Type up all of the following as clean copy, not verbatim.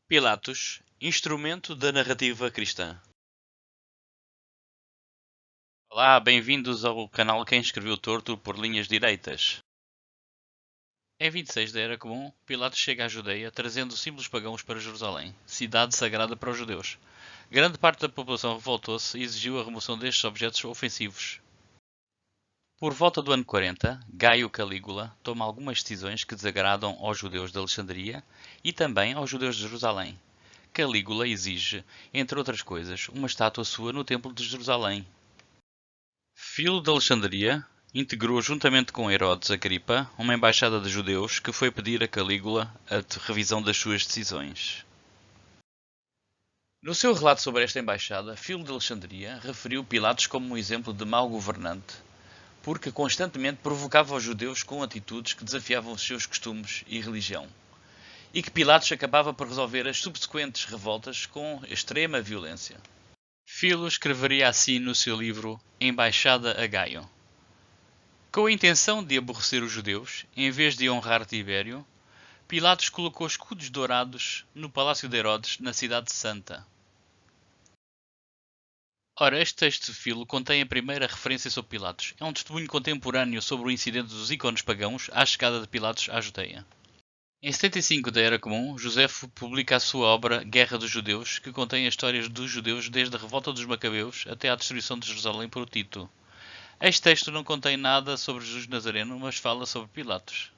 Pilatos, instrumento da narrativa cristã. Olá, bem-vindos ao canal Quem Escreveu Torto por Linhas Direitas. Em 26 da Era Comum, Pilatos chega à Judeia trazendo símbolos pagãos para Jerusalém, cidade sagrada para os judeus. Grande parte da população revoltou-se e exigiu a remoção destes objetos ofensivos. Por volta do ano 40, Gaio Calígula toma algumas decisões que desagradam aos judeus de Alexandria e também aos judeus de Jerusalém. Calígula exige, entre outras coisas, uma estátua sua no Templo de Jerusalém. Filo de Alexandria integrou juntamente com Herodes Agripa uma embaixada de judeus que foi pedir a Calígula a revisão das suas decisões. No seu relato sobre esta embaixada, Filo de Alexandria referiu Pilatos como um exemplo de mau governante, porque constantemente provocava os judeus com atitudes que desafiavam os seus costumes e religião, e que Pilatos acabava por resolver as subsequentes revoltas com extrema violência. Filo escreveria assim no seu livro Embaixada a Gaio. Com a intenção de aborrecer os judeus, em vez de honrar Tibério, Pilatos colocou escudos dourados no palácio de Herodes, na cidade santa. Ora, este texto de Filo contém a primeira referência sobre Pilatos. É um testemunho contemporâneo sobre o incidente dos ícones pagãos à chegada de Pilatos à Judeia. Em 75 da Era Comum, Josefo publica a sua obra Guerra dos Judeus, que contém as histórias dos judeus desde a revolta dos Macabeus até à destruição de Jerusalém por Tito. Este texto não contém nada sobre Jesus Nazareno, mas fala sobre Pilatos.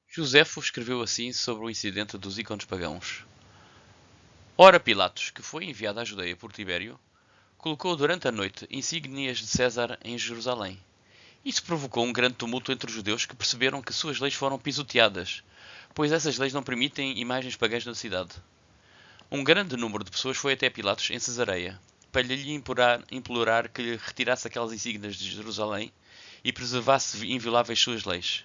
Josefo escreveu assim sobre o incidente dos ícones pagãos. Ora Pilatos, que foi enviado à Judeia por Tibério, colocou durante a noite insígnias de César em Jerusalém. Isso provocou um grande tumulto entre os judeus que perceberam que suas leis foram pisoteadas, pois essas leis não permitem imagens pagãs na cidade. Um grande número de pessoas foi até Pilatos em Cesareia, para lhe implorar que lhe retirasse aquelas insígnias de Jerusalém e preservasse invioláveis suas leis.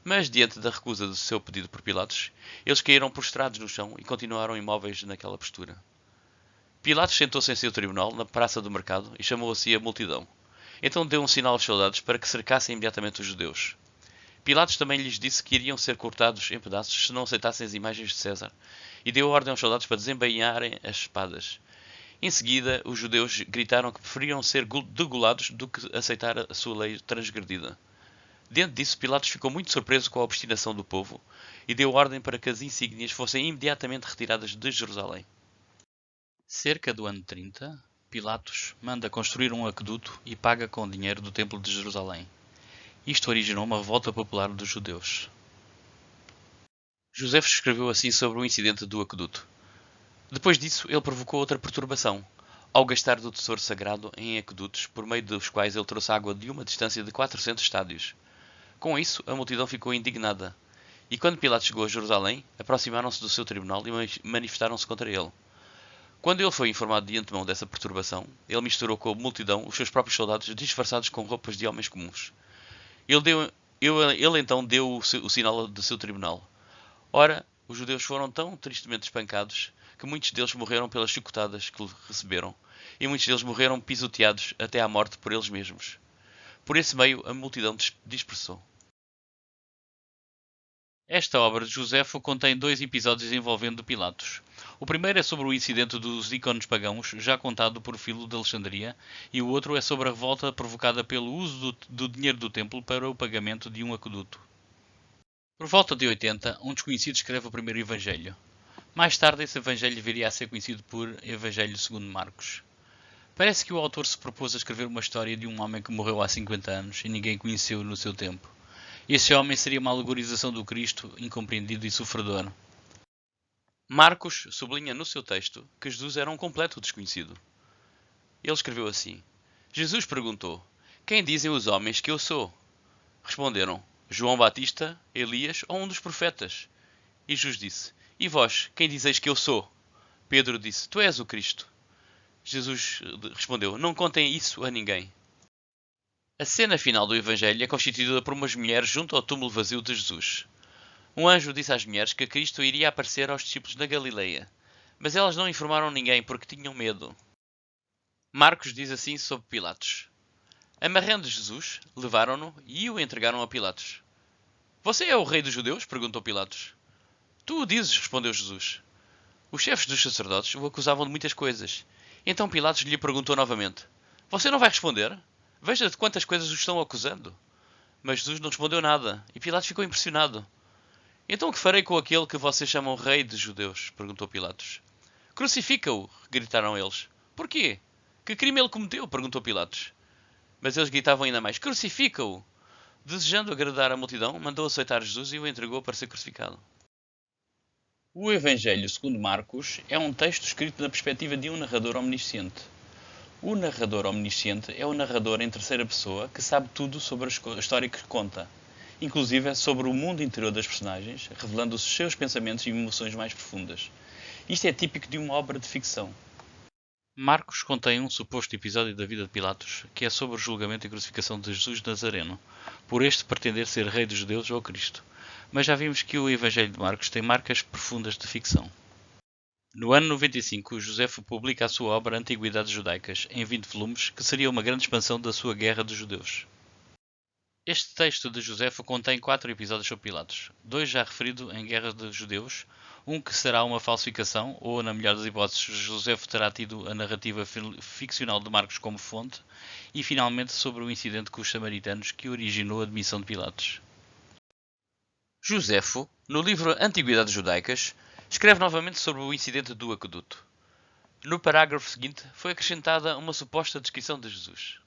Mas, diante da recusa do seu pedido por Pilatos, eles caíram prostrados no chão e continuaram imóveis naquela postura. Pilatos sentou-se em seu tribunal, na praça do mercado, e chamou a si a multidão. Então deu um sinal aos soldados para que cercassem imediatamente os judeus. Pilatos também lhes disse que iriam ser cortados em pedaços se não aceitassem as imagens de César, e deu ordem aos soldados para desembainharem as espadas. Em seguida, os judeus gritaram que preferiam ser degolados do que aceitar a sua lei transgredida. Diante disso, Pilatos ficou muito surpreso com a obstinação do povo e deu ordem para que as insígnias fossem imediatamente retiradas de Jerusalém. Cerca do ano 30, Pilatos manda construir um aqueduto e paga com dinheiro do Templo de Jerusalém. Isto originou uma revolta popular dos judeus. Josefo escreveu assim sobre o incidente do aqueduto. Depois disso, ele provocou outra perturbação, ao gastar do tesouro sagrado em aquedutos, por meio dos quais ele trouxe água de uma distância de 400 estádios. Com isso, a multidão ficou indignada, e quando Pilatos chegou a Jerusalém, aproximaram-se do seu tribunal e manifestaram-se contra ele. Quando ele foi informado de antemão dessa perturbação, ele misturou com a multidão os seus próprios soldados disfarçados com roupas de homens comuns. Ele então deu o sinal do seu tribunal. Ora, os judeus foram tão tristemente espancados que muitos deles morreram pelas chicotadas que receberam, e muitos deles morreram pisoteados até à morte por eles mesmos. Por esse meio, a multidão dispersou. Esta obra de Josefo contém dois episódios envolvendo Pilatos. O primeiro é sobre o incidente dos ícones pagãos, já contado por Filo de Alexandria, e o outro é sobre a revolta provocada pelo uso do dinheiro do templo para o pagamento de um aqueduto. Por volta de 80, um desconhecido escreve o primeiro Evangelho. Mais tarde, esse Evangelho viria a ser conhecido por Evangelho segundo Marcos. Parece que o autor se propôs a escrever uma história de um homem que morreu há 50 anos e ninguém conheceu no seu tempo. Esse homem seria uma alegorização do Cristo, incompreendido e sofredor. Marcos sublinha no seu texto que Jesus era um completo desconhecido. Ele escreveu assim: Jesus perguntou: Quem dizem os homens que eu sou? Responderam: João Batista, Elias ou um dos profetas. E Jesus disse: E vós, quem dizeis que eu sou? Pedro disse: Tu és o Cristo. Jesus respondeu: Não contem isso a ninguém. A cena final do Evangelho é constituída por umas mulheres junto ao túmulo vazio de Jesus. Um anjo disse às mulheres que Cristo iria aparecer aos discípulos na Galileia, mas elas não informaram ninguém porque tinham medo. Marcos diz assim sobre Pilatos: Amarrando Jesus, levaram-no e o entregaram a Pilatos. Você é o rei dos judeus? Perguntou Pilatos. Tu o dizes, respondeu Jesus. Os chefes dos sacerdotes o acusavam de muitas coisas. Então Pilatos lhe perguntou novamente: Você não vai responder? Veja de quantas coisas o estão acusando. Mas Jesus não respondeu nada, e Pilatos ficou impressionado. Então o que farei com aquele que vocês chamam rei dos judeus? Perguntou Pilatos. Crucifica-o! Gritaram eles. Porquê? Que crime ele cometeu? Perguntou Pilatos. Mas eles gritavam ainda mais: Crucifica-o! Desejando agradar a multidão, mandou aceitar Jesus e o entregou para ser crucificado. O Evangelho segundo Marcos é um texto escrito na perspectiva de um narrador omnisciente. O narrador omnisciente é o narrador em terceira pessoa que sabe tudo sobre a história que conta, inclusive sobre o mundo interior das personagens, revelando os seus pensamentos e emoções mais profundas. Isto é típico de uma obra de ficção. Marcos contém um suposto episódio da vida de Pilatos, que é sobre o julgamento e crucificação de Jesus Nazareno, por este pretender ser rei dos judeus ou Cristo. Mas já vimos que o Evangelho de Marcos tem marcas profundas de ficção. No ano 95, Josefo publica a sua obra Antiguidades Judaicas, em 20 volumes, que seria uma grande expansão da sua Guerra dos Judeus. Este texto de Josefo contém 4 episódios sobre Pilatos, 2 já referido em Guerra dos Judeus, um que será uma falsificação, ou, na melhor das hipóteses, Josefo terá tido a narrativa ficcional de Marcos como fonte, e finalmente sobre o incidente com os samaritanos que originou a demissão de Pilatos. Josefo, no livro Antiguidades Judaicas, escreve novamente sobre o incidente do aqueduto. No parágrafo seguinte foi acrescentada uma suposta descrição de Jesus.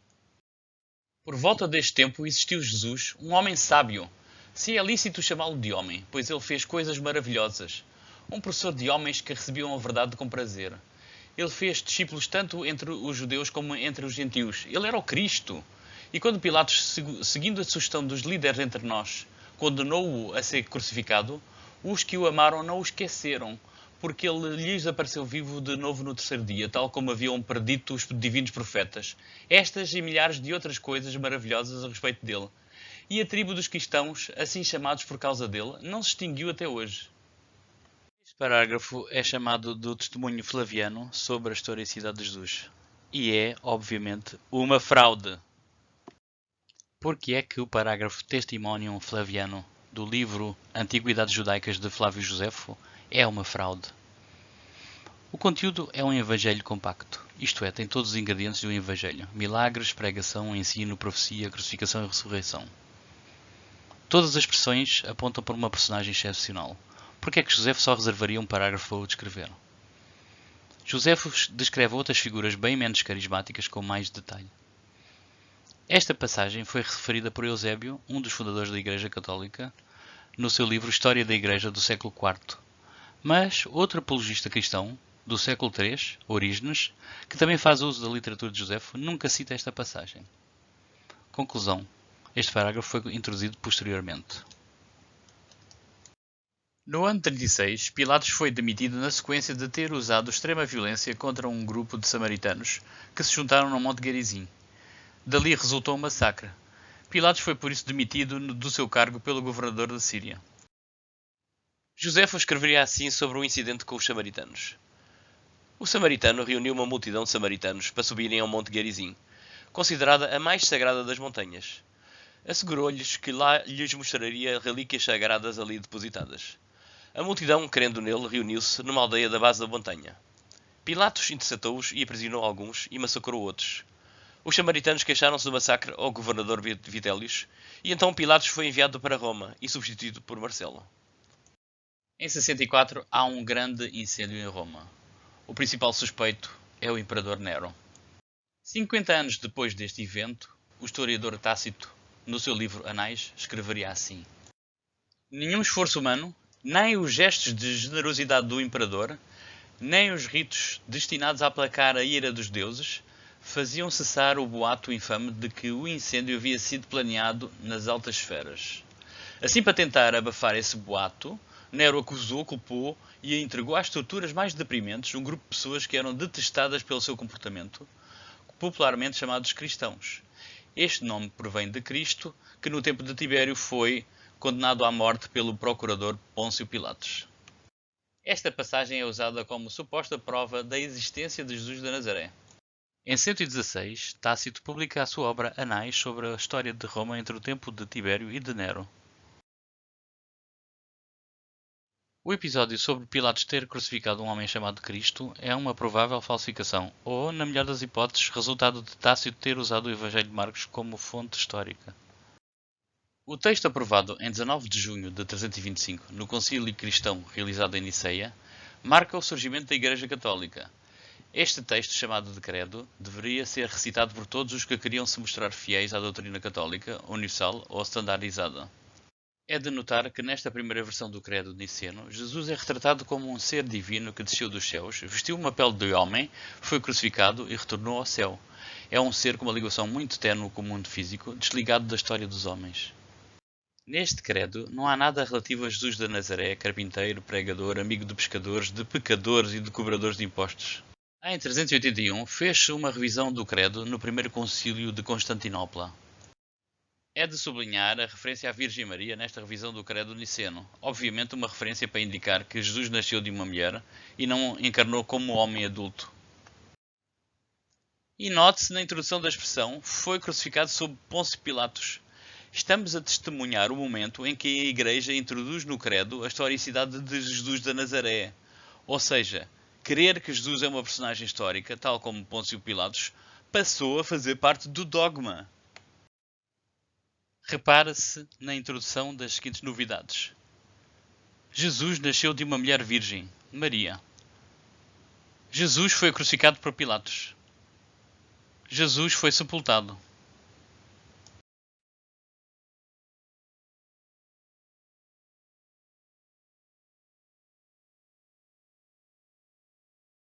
Por volta deste tempo existiu Jesus, um homem sábio, se é lícito chamá-lo de homem, pois ele fez coisas maravilhosas, um professor de homens que recebiam a verdade com prazer. Ele fez discípulos tanto entre os judeus como entre os gentios. Ele era o Cristo. E quando Pilatos, seguindo a sugestão dos líderes entre nós, condenou-o a ser crucificado, os que o amaram não o esqueceram, porque ele lhes apareceu vivo de novo no terceiro dia, tal como haviam predito os divinos profetas. Estas e milhares de outras coisas maravilhosas a respeito dele. E a tribo dos cristãos, assim chamados por causa dele, não se extinguiu até hoje. Este parágrafo é chamado do testemunho flaviano sobre a historicidade de Jesus. E é, obviamente, uma fraude. Por que é que o parágrafo Testimonium Flaviano do livro Antiguidades Judaicas de Flávio Josefo é uma fraude? O conteúdo é um evangelho compacto, isto é, tem todos os ingredientes de um evangelho: milagres, pregação, ensino, profecia, crucificação e ressurreição. Todas as expressões apontam para uma personagem excepcional. Por que é que Josefo só reservaria um parágrafo para o descrever? Josefo descreve outras figuras bem menos carismáticas com mais detalhe. Esta passagem foi referida por Eusébio, um dos fundadores da Igreja Católica, no seu livro História da Igreja do século IV. Mas outro apologista cristão, do século III, Orígenes, que também faz uso da literatura de Josefo, nunca cita esta passagem. Conclusão. Este parágrafo foi introduzido posteriormente. No ano 36, Pilatos foi demitido na sequência de ter usado extrema violência contra um grupo de samaritanos que se juntaram no Monte Gerizim. Dali resultou um massacre. Pilatos foi por isso demitido do seu cargo pelo governador da Síria. Josefo escreveria assim sobre o incidente com os samaritanos. O samaritano reuniu uma multidão de samaritanos para subirem ao Monte Gerizim, considerada a mais sagrada das montanhas. Assegurou-lhes que lá lhes mostraria relíquias sagradas ali depositadas. A multidão, crendo nele, reuniu-se numa aldeia da base da montanha. Pilatos interceptou-os e aprisionou alguns e massacrou outros. Os samaritanos queixaram-se do massacre ao governador Vitélios, e então Pilatos foi enviado para Roma e substituído por Marcelo. Em 64 há um grande incêndio em Roma. O principal suspeito é o imperador Nero. 50 anos depois deste evento, o historiador Tácito, no seu livro Anais, escreveria assim: Nenhum esforço humano, nem os gestos de generosidade do imperador, nem os ritos destinados a aplacar a ira dos deuses, faziam cessar o boato infame de que o incêndio havia sido planeado nas altas esferas. Assim, para tentar abafar esse boato, Nero acusou, culpou e entregou às torturas mais deprimentes um grupo de pessoas que eram detestadas pelo seu comportamento, popularmente chamados cristãos. Este nome provém de Cristo, que no tempo de Tibério foi condenado à morte pelo procurador Pôncio Pilatos. Esta passagem é usada como suposta prova da existência de Jesus de Nazaré. Em 116, Tácito publica a sua obra Anais sobre a história de Roma entre o tempo de Tibério e de Nero. O episódio sobre Pilatos ter crucificado um homem chamado Cristo é uma provável falsificação, ou, na melhor das hipóteses, resultado de Tácito ter usado o Evangelho de Marcos como fonte histórica. O texto aprovado em 19 de junho de 325 no Concílio Cristão realizado em Niceia marca o surgimento da Igreja Católica. Este texto, chamado de Credo, deveria ser recitado por todos os que queriam se mostrar fiéis à doutrina católica, universal ou standardizada. É de notar que nesta primeira versão do Credo niceno, Jesus é retratado como um ser divino que desceu dos céus, vestiu uma pele de homem, foi crucificado e retornou ao céu. É um ser com uma ligação muito ténue com o mundo físico, desligado da história dos homens. Neste credo, não há nada relativo a Jesus de Nazaré, carpinteiro, pregador, amigo de pescadores, de pecadores e de cobradores de impostos. Em 381, fez-se uma revisão do credo no primeiro concílio de Constantinopla. É de sublinhar a referência à Virgem Maria nesta revisão do credo niceno, obviamente uma referência para indicar que Jesus nasceu de uma mulher e não encarnou como homem adulto. E note-se na introdução da expressão, foi crucificado sob Pôncio Pilatos. Estamos a testemunhar o momento em que a Igreja introduz no credo a historicidade de Jesus de Nazaré. Ou seja, crer que Jesus é uma personagem histórica, tal como Pôncio Pilatos, passou a fazer parte do dogma. Repara-se na introdução das seguintes novidades. Jesus nasceu de uma mulher virgem, Maria. Jesus foi crucificado por Pilatos. Jesus foi sepultado.